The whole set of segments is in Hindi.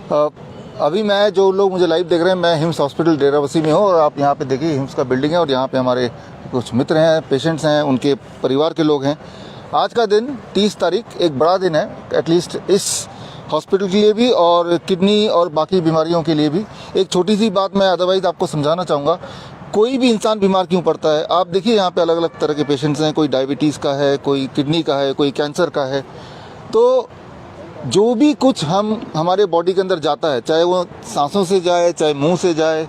अ, अभी मैं जो लोग मुझे लाइव देख रहे हैं, मैं हिम्स हॉस्पिटल डेराबस्सी में हूँ और आप यहाँ पे देखिए हिम्स का बिल्डिंग है और यहाँ पे हमारे कुछ मित्र हैं, पेशेंट्स हैं, उनके परिवार के लोग हैं। आज का दिन 30 तारीख एक बड़ा दिन है, एटलीस्ट इस हॉस्पिटल के लिए भी और किडनी और बाकी बीमारियों के लिए भी। एक छोटी सी बात मैं अदरवाइज आपको समझाना चाहूँगा, कोई भी इंसान बीमार क्यों पड़ता है। आप देखिए यहाँ पे अलग अलग तरह के पेशेंट्स हैं, कोई डायबिटीज़ का है, कोई किडनी का है, कोई कैंसर का है। तो जो भी कुछ हमारे बॉडी के अंदर जाता है, चाहे वो सांसों से जाए, चाहे मुंह से जाए,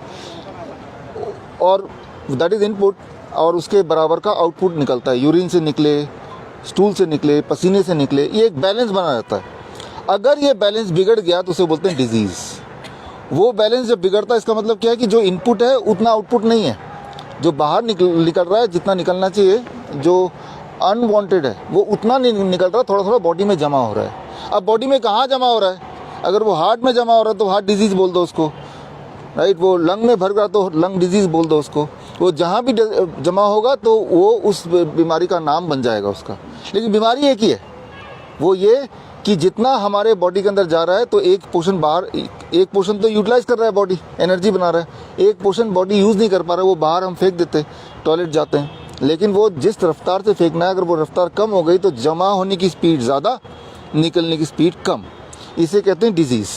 और दैट इज़ इनपुट और उसके बराबर का आउटपुट निकलता है। यूरिन से निकले, स्टूल से निकले, पसीने से निकले, ये एक बैलेंस बना रहता है। अगर ये बैलेंस बिगड़ गया तो उसे बोलते हैं डिजीज़। वो बैलेंस जब बिगड़ता है, इसका मतलब क्या है कि जो इनपुट है उतना आउटपुट नहीं है। जो बाहर निकल रहा है, जितना निकलना चाहिए, जो अनवांटेड है वो उतना नहीं निकल रहा, थोड़ा थोड़ा बॉडी में जमा हो रहा है। अब बॉडी में कहाँ जमा हो रहा है? अगर वो हार्ट में जमा हो रहा है तो हार्ट डिजीज़ बोल दो उसको, राइट। वो लंग में भर गया तो लंग डिजीज़ बोल दो उसको। वो जहाँ भी जमा होगा तो वो उस बीमारी का नाम बन जाएगा उसका। लेकिन बीमारी एक ही है, वो ये कि जितना हमारे बॉडी के अंदर जा रहा है तो एक पोर्शन बाहर, एक पोर्शन तो यूटिलाइज कर रहा है, बॉडी एनर्जी बना रहा है, एक पोर्शन बॉडी यूज़ नहीं कर पा रहा है, वो बाहर हम फेंक देते, टॉयलेट जाते हैं। लेकिन वो जिस रफ्तार से फेंकना है, अगर वो रफ्तार कम हो गई तो जमा होने की स्पीड ज़्यादा, निकलने की स्पीड कम। इसे कहते हैं डिजीज़।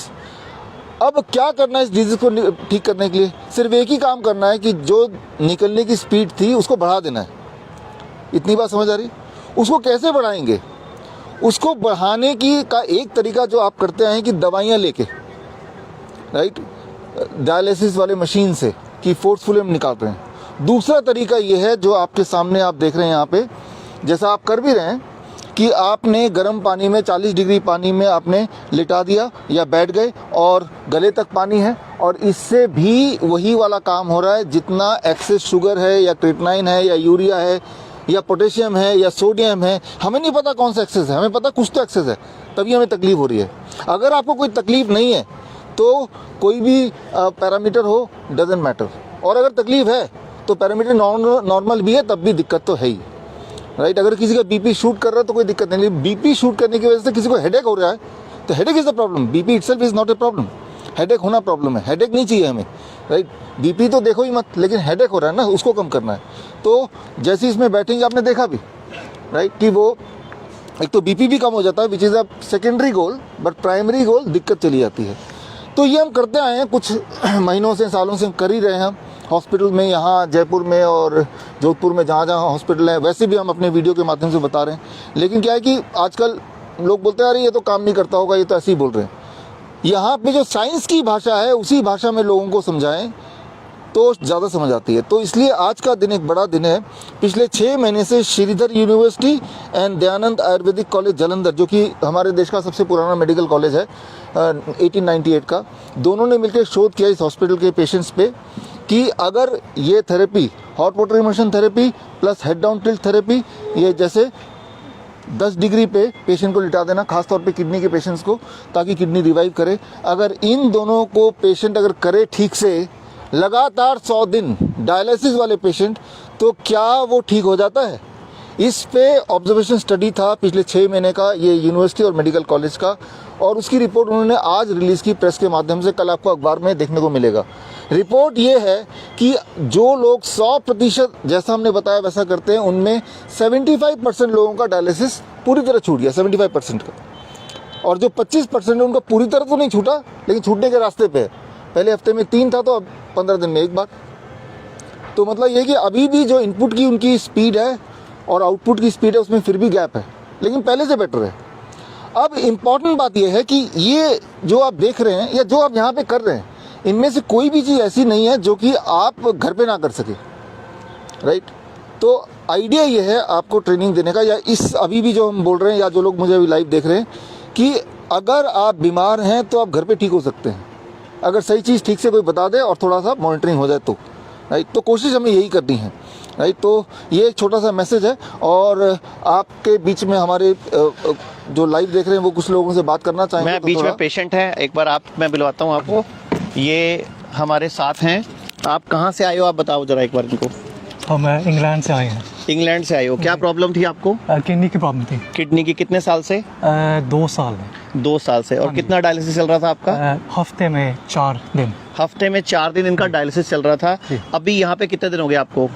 अब क्या करना है इस डिजीज़ को ठीक करने के लिए? सिर्फ एक ही काम करना है कि जो निकलने की स्पीड थी उसको बढ़ा देना है। इतनी बात समझ आ रही? उसको कैसे बढ़ाएंगे? उसको बढ़ाने की का एक तरीका जो आप करते हैं कि दवाइयाँ लेके, राइट, डायलिसिस वाले मशीन से कि फोर्सफुली हम निकाल रहे हैं। दूसरा तरीका ये है जो आपके सामने आप देख रहे हैं यहाँ पे, जैसा आप कर भी रहे हैं कि आपने गर्म पानी में 40 डिग्री पानी में आपने लिटा दिया या बैठ गए और गले तक पानी है, और इससे भी वही वाला काम हो रहा है। जितना एक्सेस शुगर है या क्रिएटिनिन है या यूरिया है या पोटेशियम है या सोडियम है, हमें नहीं पता कौन सा एक्सेस है, हमें पता कुछ तो एक्सेस है, तभी हमें तकलीफ हो रही है। अगर आपको कोई तकलीफ नहीं है तो कोई भी पैरामीटर हो डजेंट मैटर, और अगर तकलीफ है तो पैरामीटर नॉर्मल भी है तब भी दिक्कत तो है ही, राइट। अगर किसी का बीपी शूट कर रहा है तो कोई दिक्कत नहीं, लेकिन बीपी शूट करने की वजह से किसी को हेडेक हो रहा है तो headache is the problem. BP itself is not a problem, headache होना प्रॉब्लम है। हेडेक नहीं चाहिए हमें, राइट। बीपी तो देखो ही मत, लेकिन हेडेक हो रहा है ना, उसको कम करना है। तो जैसे इसमें बैठेंगे, आपने देखा भी, राइट, कि वो एक तो बीपी भी कम हो जाता है, which is a secondary goal, but primary goal दिक्कत चली जाती है। तो ये हम करते आए हैं कुछ महीनों से, सालों से हम कर ही रहे हैं हॉस्पिटल में, यहाँ जयपुर में और जोधपुर में, जहाँ जहाँ हॉस्पिटल है। वैसे भी हम अपने वीडियो के माध्यम से बता रहे हैं। लेकिन क्या है कि आजकल लोग बोलते हैं अरे ये तो काम नहीं करता होगा, ये तो ऐसे ही बोल रहे हैं। यहाँ पे जो साइंस की भाषा है उसी भाषा में लोगों को समझाएं तो ज़्यादा समझ आती है। तो इसलिए आज का दिन एक बड़ा दिन है। पिछले 6 महीने से Shridhar university and Dayanand ayurvedic college Jalandhar, जो कि हमारे देश का सबसे पुराना मेडिकल कॉलेज है 1898 का, दोनों ने मिलकर शोध किया इस हॉस्पिटल के पेशेंट्स पे कि अगर ये therapy, hot water immersion therapy plus head down tilt therapy, ये जैसे 10 डिग्री पे पेशेंट को लिटा देना, खासतौर पे किडनी के पेशेंट्स को, ताकि किडनी रिवाइव करे, अगर इन दोनों को पेशेंट अगर करे ठीक से लगातार 100 दिन, डायलिसिस वाले पेशेंट, तो क्या वो ठीक हो जाता है? इस पे ऑब्जर्वेशन स्टडी था पिछले 6 महीने का, ये यूनिवर्सिटी और मेडिकल कॉलेज का, और उसकी रिपोर्ट उन्होंने आज रिलीज़ की प्रेस के माध्यम से। कल आपको अखबार में देखने को मिलेगा। रिपोर्ट ये है कि जो लोग 100% जैसा हमने बताया वैसा करते हैं, उनमें 75% लोगों का डायलिसिस पूरी तरह छूट गया, 75% का। और जो 25% है उनका पूरी तरह तो नहीं छूटा, लेकिन छूटने के रास्ते पे है। पहले हफ्ते में 3 था तो अब 15 दिन में 1 बार। तो मतलब ये कि अभी भी जो इनपुट की उनकी स्पीड है और आउटपुट की स्पीड है उसमें फिर भी गैप है, लेकिन पहले से बेटर है। अब इम्पॉर्टेंट बात यह है कि ये जो आप देख रहे हैं या जो आप यहाँ पे कर रहे हैं, इनमें से कोई भी चीज़ ऐसी नहीं है जो कि आप घर पे ना कर सके, राइट। तो आइडिया ये है आपको ट्रेनिंग देने का, या इस अभी भी जो हम बोल रहे हैं, या जो लोग मुझे अभी लाइव देख रहे हैं, कि अगर आप बीमार हैं तो आप घर पे ठीक हो सकते हैं, अगर सही चीज़ ठीक से कोई बता दे और थोड़ा सा मॉनिटरिंग हो जाए तो, राइट। तो कोशिश हमें यही करनी है, राइट। तो ये एक छोटा सा मैसेज है। और आपके बीच में हमारे जो लाइव देख रहे हैं वो कुछ लोगों से बात करना चाहेंगे। मैं तो बीच में पेशेंट है, एक बार मैं बुलवाता हूँ आपको। ये हमारे साथ हैं। आप कहाँ से आए हो, आप बताओ जरा एक बार इनको। हम इंग्लैंड से आए हैं। इंग्लैंड से आए हो, क्या प्रॉब्लम थी आपको? किडनी की प्रॉब्लम थी। किडनी की कितने साल से? 2 साल है। 2 साल से। और कितना डायलिसिस चल रहा था आपका? हफ्ते में 4 दिन। हफ्ते में 4 दिन इनका डायलिसिस चल रहा था। अभी यहाँ पे कितने दिन हो गए आपको?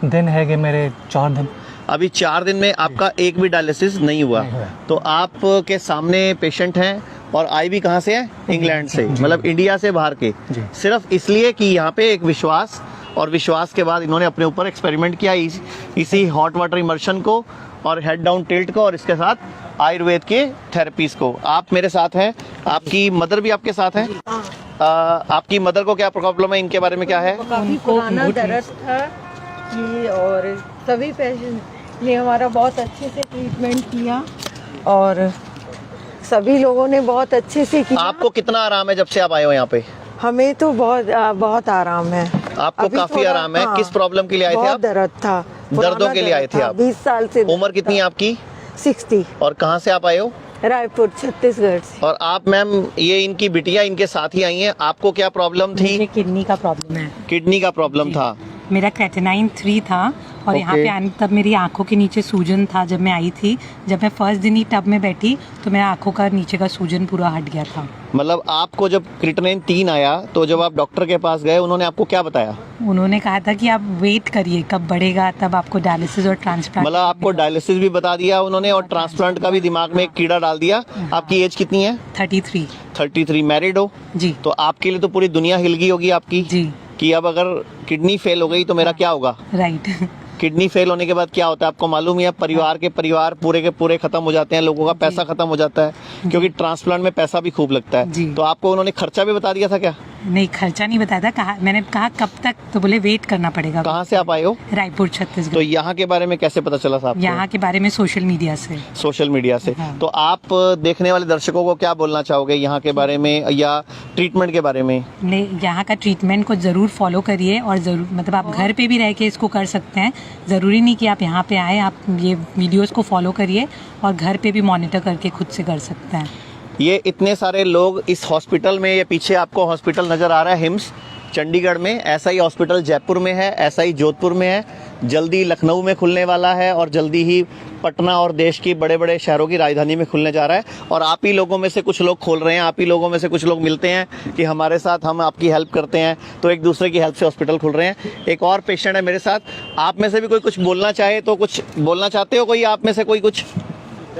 दिन है कि मेरे 4 दिन। अभी 4 दिन में आपका एक भी डायलिसिस नहीं हुआ। तो आप के सामने पेशेंट हैं और आई भी कहाँ से है? इंग्लैंड से, मतलब इंडिया से बाहर के। सिर्फ इसलिए कि यहाँ पे एक विश्वास, और विश्वास के बाद इन्होंने अपने ऊपर एक्सपेरिमेंट किया इसी हॉट वाटर इमर्शन को और हेड डाउन टिल्ट को और इसके साथ आयुर्वेद के थेरेपीज को। आप मेरे साथ हैं, आपकी मदर भी आपके साथ हैं। आपकी मदर को क्या प्रॉब्लम है, इनके बारे में क्या है? काफी पुराना दर्द था कि, और सभी पेशेंट ने हमारा बहुत अच्छे से ट्रीटमेंट किया और सभी लोगों ने बहुत अच्छे से किया। आपको कितना आराम है जब से आप आए हो यहाँ पे? हमें तो बहुत आराम है। आपको काफी आराम है। किस प्रॉब्लम के लिए आए थे आप? दर्द था, दर्दों के लिए आए थे आप? 20 साल से। उम्र कितनी है आपकी? 60। और कहाँ से आप आए हो? रायपुर, छत्तीसगढ़ से। और आप मैम, ये इनकी बिटिया इनके साथ ही आई हैं। आपको क्या प्रॉब्लम थी? मुझे किडनी का प्रॉब्लम है। किडनी का प्रॉब्लम था। मेरा क्रेटिनाइन 3 था और यहाँ पे आने तब मेरी आंखों के नीचे सूजन था। जब मैं आई थी, जब मैं फर्स्ट दिन ही टब में बैठी तो मेरा आंखों का नीचे का सूजन पूरा हट गया था। मतलब आपको जब क्रिएटिनिन 3 आया तो जब आप डॉक्टर के पास गए, उन्होंने आपको क्या बताया? उन्होंने कहा था कि आप वेट करिए, कब बढ़ेगा तब आपको डायलिसिस और ट्रांसप्लांट। मतलब आपको डायलिसिस भी बता दिया उन्होंने और ट्रांसप्लांट का भी दिमाग में एक कीड़ा डाल दिया। आपकी एज कितनी है? 33। मैरिड हो? जी। तो आपके लिए तो पूरी दुनिया हिल गई होगी आपकी जी। कि अब अगर किडनी फेल हो गई तो मेरा क्या होगा? राइट। किडनी फेल होने के बाद क्या होता है आपको मालूम ही है? परिवार के पूरे खत्म हो जाते हैं, लोगों का पैसा खत्म हो जाता है, क्योंकि ट्रांसप्लांट में पैसा भी खूब लगता है। तो आपको उन्होंने खर्चा भी बता दिया था क्या? नहीं, खर्चा नहीं बताया था। मैंने कहा कब तक, तो बोले वेट करना पड़ेगा। कहाँ से आप आए हो? रायपुर, छत्तीसगढ़। तो यहाँ के बारे में कैसे पता चला था आपको? यहाँ के बारे में सोशल मीडिया से। सोशल मीडिया से। तो आप देखने वाले दर्शकों को क्या बोलना चाहोगे यहाँ के बारे में या ट्रीटमेंट के बारे में? यहाँ का ट्रीटमेंट को जरूर फॉलो करिए और जरूर, मतलब आप घर पे भी रह के इसको कर सकते हैं। जरूरी नहीं कि आप यहाँ पे आए, आप ये वीडियोस को फॉलो करिए और घर पे भी मॉनिटर करके खुद से कर सकते हैं। ये इतने सारे लोग इस हॉस्पिटल में, ये पीछे आपको हॉस्पिटल नजर आ रहा है हिम्स चंडीगढ़ में, ऐसा ही हॉस्पिटल जयपुर में है, ऐसा ही जोधपुर में है, जल्दी लखनऊ में खुलने वाला है और जल्दी ही पटना और देश की बड़े बड़े शहरों की राजधानी में खुलने जा रहा है। और आप ही लोगों में से कुछ लोग खोल रहे हैं, आप ही लोगों में से कुछ लोग मिलते हैं कि हमारे साथ, हम आपकी हेल्प करते हैं, तो एक दूसरे की हेल्प से हॉस्पिटल खुल रहे हैं। एक और पेशेंट है मेरे साथ, आप में से भी कोई कुछ बोलना चाहे तो कुछ बोलना चाहते हो? कोई आप में से कोई कुछ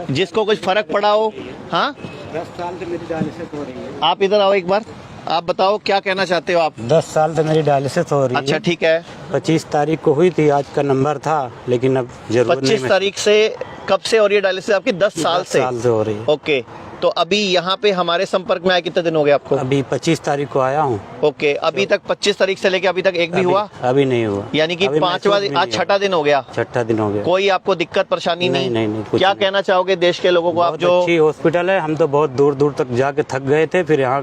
जिसको कुछ फर्क पड़ा हो? हाँ, 10 साल से मेरी डायलिसिस हो रही है। आप इधर आओ एक बार, आप बताओ क्या कहना चाहते हो आप? 10 साल से मेरी डायलिसिस हो रही है। अच्छा, ठीक है। 25 तारीख को हुई थी, आज का नंबर था, लेकिन अब जरूर 25 तारीख से कब से हो रही है डायलिसिस आपकी? 10 साल से। 10 साल से हो रही है। ओके, तो अभी यहाँ पे हमारे संपर्क में आए कितने दिन हो गए आपको? अभी 25 तारीख को आया हूँ। ओके, अभी तक 25 तारीख से लेके अभी तक एक भी हुआ? अभी नहीं हुआ। यानी कि 5वां, आज 6ठा दिन हो गया। 6ठा दिन हो गया। कोई आपको दिक्कत परेशानी नहीं? नहीं, कुछ क्या नहीं। कहना चाहोगे देश के लोगों को आप? जो अच्छी हॉस्पिटल है, हम तो बहुत दूर दूर तक जाके थक गए थे, फिर यहाँ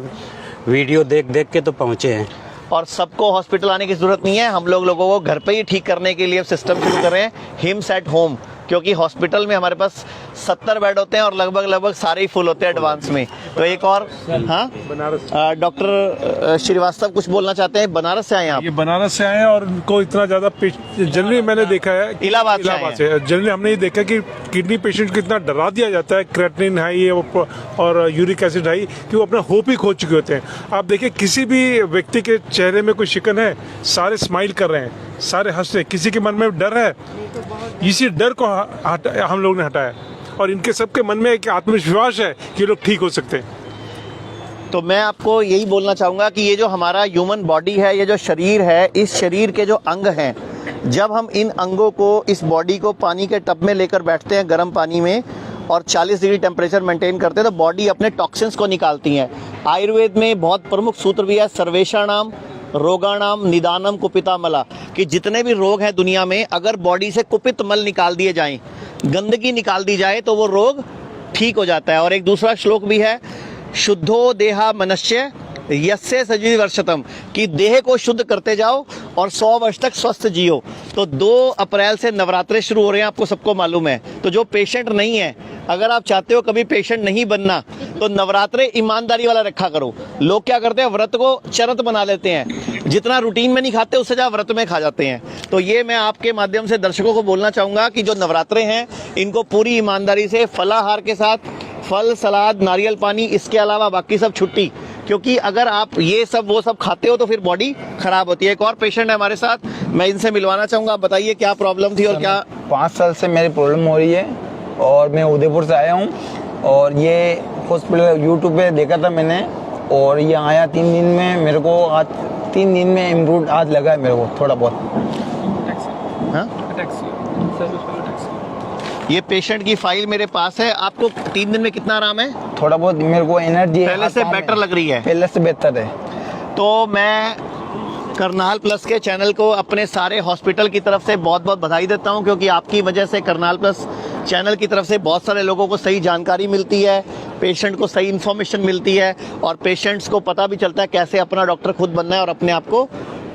वीडियो देख देख के तो पहुँचे हैं। और सबको हॉस्पिटल आने की जरूरत नहीं है, हम लोगों को घर पे ही ठीक करने के लिए सिस्टम शुरू कर रहे हैं, हिम्स एट होम। क्योंकि हॉस्पिटल में हमारे पास 70 बेड होते हैं और लगभग सारे ही फुल होते हैं एडवांस में। तो एक और, हाँ, डॉक्टर श्रीवास्तव कुछ बोलना चाहते हैं? बनारस से आए आप? ये बनारस से आए हैं और इनको इतना ज्यादा जनरली मैंने देखा है, इलाहाबाद से जनरली हमने ये देखा कि किडनी पेशेंट को इतना डरा दिया जाता है, क्रेटिनिन हाई और यूरिक एसिड हाई, कि वो अपना होप ही खो चुके होते हैं। आप देखिए, किसी भी व्यक्ति के चेहरे में कोई शिकन है, सारे स्माइल कर रहे हैं, सारे हंस रहे हैं। किसी के मन में डर है, इसी डर को हम लोग ने हटाया और इनके सबके मन में एक आत्मविश्वास है कि लोग ठीक हो सकते हैं। तो मैं आपको यही बोलना चाहूँगा कि ये जो हमारा ह्यूमन बॉडी है, ये जो शरीर है, इस शरीर के जो अंग हैं, जब हम इन अंगों को, इस बॉडी को पानी के टब में लेकर बैठते हैं गर्म पानी में और 40 डिग्री टेम्परेचर मेंटेन करते हैं, तो बॉडी अपने टॉक्सिन्स को निकालती है। आयुर्वेद में बहुत प्रमुख सूत्र भी है, सर्वेषाणाम रोगाणाम निदानम कुपितामला, कि जितने भी रोग हैं दुनिया में, अगर बॉडी से कुपित मल निकाल दिए जाएं, गंदगी निकाल दी जाए, तो वो रोग ठीक हो जाता है। और एक दूसरा श्लोक भी है, शुद्धो देहा मनुष्य यस्य सजी वर्षतम, कि देह को शुद्ध करते जाओ और 100 वर्ष तक स्वस्थ जियो। तो 2 अप्रैल से नवरात्रे शुरू हो रहे हैं, आपको सबको मालूम है। तो जो पेशेंट नहीं है, अगर आप चाहते हो कभी पेशेंट नहीं बनना, तो नवरात्रे ईमानदारी वाला रखा करो। लोग क्या करते हैं, व्रत को चरत बना लेते हैं। जितना रूटीन में नहीं खाते उससे ज़्यादा व्रत में खा जाते हैं। तो ये मैं आपके माध्यम से दर्शकों को बोलना चाहूँगा कि जो नवरात्रे हैं इनको पूरी ईमानदारी से फलाहार के साथ फल, सलाद, नारियल पानी, इसके अलावा बाकी सब छुट्टी, क्योंकि अगर आप ये सब वो सब खाते हो तो फिर बॉडी खराब होती है। एक और पेशेंट है हमारे साथ, मैं इनसे मिलवाना चाहूँगा। आप बताइए क्या प्रॉब्लम थी और क्या? 5 साल से मेरी प्रॉब्लम हो रही है और मैं उदयपुर से आया हूँ और ये हॉस्पिटल यूट्यूब पे देखा था मैंने और ये आया 3 दिन में, मेरे को आज 3 दिन में इम्प्रूव आज लगा है मेरे को थोड़ा बहुत। हाँ? ये पेशेंट की फाइल मेरे पास है। आपको 3 दिन में कितना आराम है? थोड़ा बहुत मेरे को एनर्जी पहले से बेटर लग रही है? पहले से बेहतर है। तो मैं करनाल प्लस के चैनल को अपने सारे हॉस्पिटल की तरफ से बहुत बहुत बधाई देता हूं, क्योंकि आपकी वजह से करनाल प्लस चैनल की तरफ से बहुत सारे लोगों को सही जानकारी मिलती है, पेशेंट को सही इन्फॉर्मेशन मिलती है और पेशेंट्स को पता भी चलता है कैसे अपना डॉक्टर खुद बनना है और अपने आप को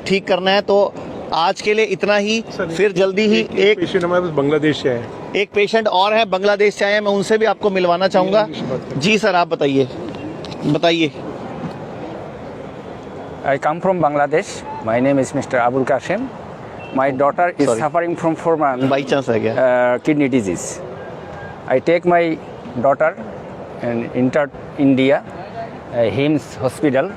ठीक करना है। तो आज के लिए इतना ही, फिर जल्दी ही एक पेशेंट हमारे पास बांग्लादेश से है। एक पेशेंट और है बांग्लादेश से आए हैं, मैं उनसे भी आपको मिलवाना चाहूँगा। जी सर, आप बताइए। I come from Bangladesh. My name is Mr. Abul Qasim. My daughter is Sorry. suffering from 4 months by chance है क्या? kidney disease. I take my daughter and entered India, HIMS hospital.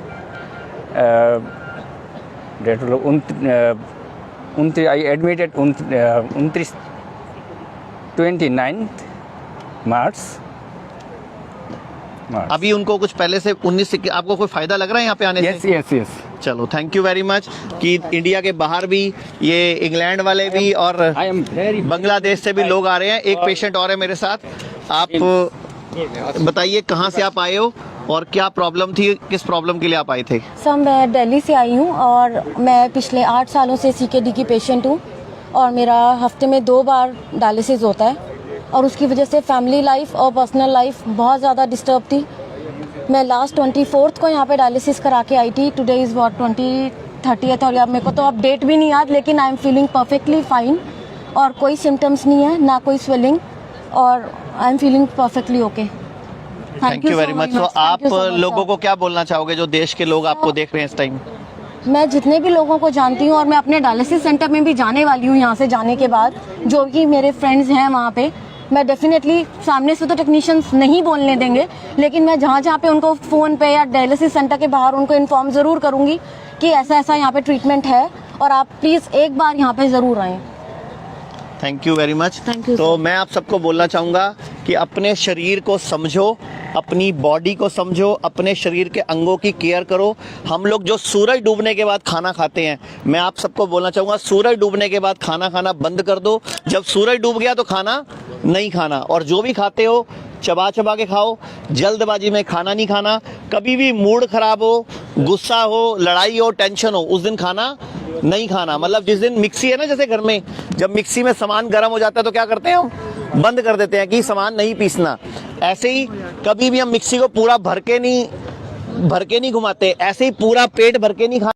I admitted 29th March. अभी उनको कुछ पहले से 19 से आपको कोई फायदा लग रहा है यहाँ पे आने Yes, से? yes, yes. चलो, थैंक यू वेरी मच कि इंडिया के बाहर भी, ये इंग्लैंड वाले भी और I am very बांग्लादेश से भी लोग आ रहे हैं। एक पेशेंट और है मेरे साथ। आप बताइए कहाँ से आप आए हो और क्या प्रॉब्लम थी, किस प्रॉब्लम के लिए आप आए थे? सर, मैं दिल्ली से आई हूँ और मैं पिछले 8 सालों से CKD की पेशेंट हूँ और मेरा हफ्ते में 2 बार डायलिसिस होता है और उसकी वजह से फैमिली लाइफ और पर्सनल लाइफ बहुत ज़्यादा डिस्टर्ब थी। मैं लास्ट 24th को यहाँ पे डायलिसिस करा के आई थी। टुडे इज़ व्हाट 30th और यार मेरे को तो अब डेट भी नहीं याद, लेकिन I am feeling perfectly fine और कोई सिम्टम्स नहीं है, ना कोई स्वेलिंग और I am feeling perfectly okay. Thank you very much. तो आप लोगों को क्या बोलना चाहोगे जो देश के लोग आपको देख रहे हैं इस टाइम? मैं जितने भी लोगों को जानती हूँ और मैं अपने डायलिसिस सेंटर में भी जाने वाली हूँ यहाँ से जाने के बाद, जो कि मेरे फ्रेंड्स हैं वहाँ पे, मैं डेफिनेटली सामने से तो टेक्नीशियंस नहीं बोलने देंगे, लेकिन मैं जहाँ जहाँ पे उनको फ़ोन पे या डायलिसिस सेंटर के बाहर उनको इन्फॉर्म ज़रूर करूँगी कि ऐसा ऐसा यहाँ पे ट्रीटमेंट है और आप प्लीज़ एक बार यहाँ पे ज़रूर आएँ। Thank you very much. Thank you, तो sir. मैं आप सबको बोलना चाहूँगा कि अपने शरीर को समझो, अपनी बॉडी को समझो, अपने शरीर के अंगों की केयर करो। हम लोग जो सूरज डूबने के बाद खाना खाते हैं, मैं आप सबको बोलना चाहूँगा सूरज डूबने के बाद खाना खाना बंद कर दो। जब सूरज डूब गया तो खाना नहीं खाना, और जो भी खाते हो चबा चबा के खाओ, जल्दबाजी में खाना नहीं खाना। कभी भी मूड खराब हो, गुस्सा हो, लड़ाई हो, टेंशन हो, उस दिन खाना नहीं खाना। मतलब जिस दिन मिक्सी है ना, जैसे घर में जब मिक्सी में सामान गर्म हो जाता है तो क्या करते हैं हम? बंद कर देते हैं कि सामान नहीं पीसना। ऐसे ही कभी भी हम मिक्सी को पूरा भर के नहीं घुमाते, ऐसे ही पूरा पेट भर के नहीं खाना।